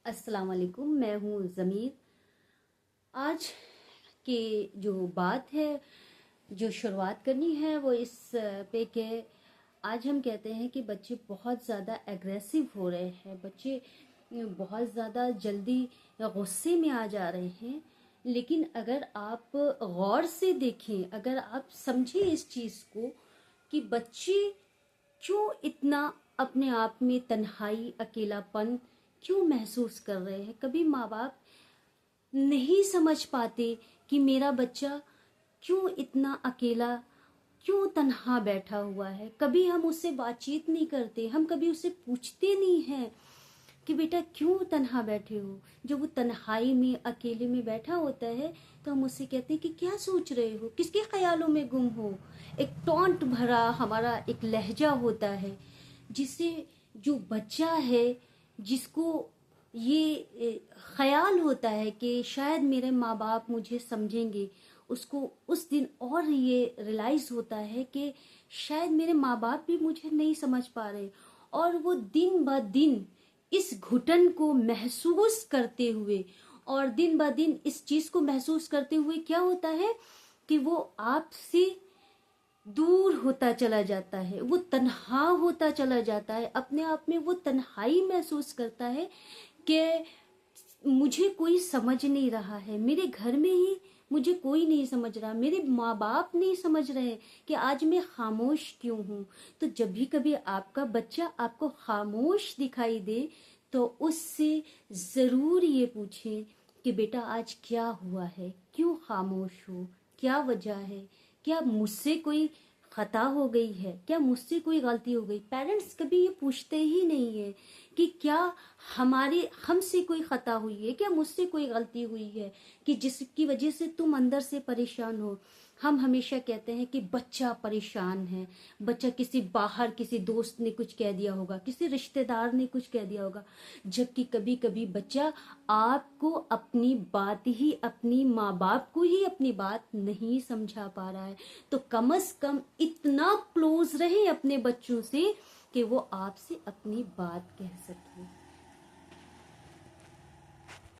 अस्सलाम वालेकुम। मैं हूँ ज़मीर। आज की जो बात है, जो शुरुआत करनी है वो इस पे कि आज हम कहते हैं कि बच्चे बहुत ज़्यादा एग्रेसिव हो रहे हैं, बच्चे बहुत ज़्यादा जल्दी गुस्से में आ जा रहे हैं। लेकिन अगर आप गौर से देखें, अगर आप समझें इस चीज़ को कि बच्चे क्यों इतना अपने आप में तन्हाई, अकेलापन क्यों महसूस कर रहे हैं। कभी माँ बाप नहीं समझ पाते कि मेरा बच्चा क्यों इतना अकेला, क्यों तन्हा बैठा हुआ है। कभी हम उससे बातचीत नहीं करते, हम कभी उससे पूछते नहीं हैं कि बेटा क्यों तन्हा बैठे हो। जब वो तन्हाई में, अकेले में बैठा होता है तो हम उससे कहते हैं कि क्या सोच रहे हो, किसके ख्यालों में गुम हो। एक टॉन्ट भरा हमारा एक लहजा होता है, जिससे जो बच्चा है, जिसको ये ख्याल होता है कि शायद मेरे माँ बाप मुझे समझेंगे, उसको उस दिन और ये रियलाइज होता है कि शायद मेरे माँ बाप भी मुझे नहीं समझ पा रहे। और वो दिन ब दिन इस घुटन को महसूस करते हुए, और दिन ब दिन इस चीज को महसूस करते हुए क्या होता है कि वो आपसे दूर होता चला जाता है, वो तन्हा होता चला जाता है। अपने आप में वो तन्हाई महसूस करता है कि मुझे कोई समझ नहीं रहा है, मेरे घर में ही मुझे कोई नहीं समझ रहा, मेरे माँ बाप नहीं समझ रहे कि आज मैं खामोश क्यों हूँ। तो जब भी कभी आपका बच्चा आपको खामोश दिखाई दे तो उससे ज़रूर ये पूछें कि बेटा आज क्या हुआ है, क्यों खामोश हो, क्या वजह है, क्या मुझसे कोई खता हो गई है, क्या मुझसे कोई गलती हो गई। पेरेंट्स कभी ये पूछते ही नहीं है कि क्या हमसे कोई खता हुई है, क्या मुझसे कोई गलती हुई है कि जिसकी वजह से तुम अंदर से परेशान हो। हम हमेशा कहते हैं कि बच्चा परेशान है, बच्चा किसी दोस्त ने कुछ कह दिया होगा, किसी रिश्तेदार ने कुछ कह दिया होगा। जबकि कभी कभी बच्चा आपको अपनी बात ही, अपनी माँ बाप को ही अपनी बात नहीं समझा पा रहा है। तो कम से कम इतना क्लोज रहे अपने बच्चों से कि वो आपसे अपनी बात कह सके।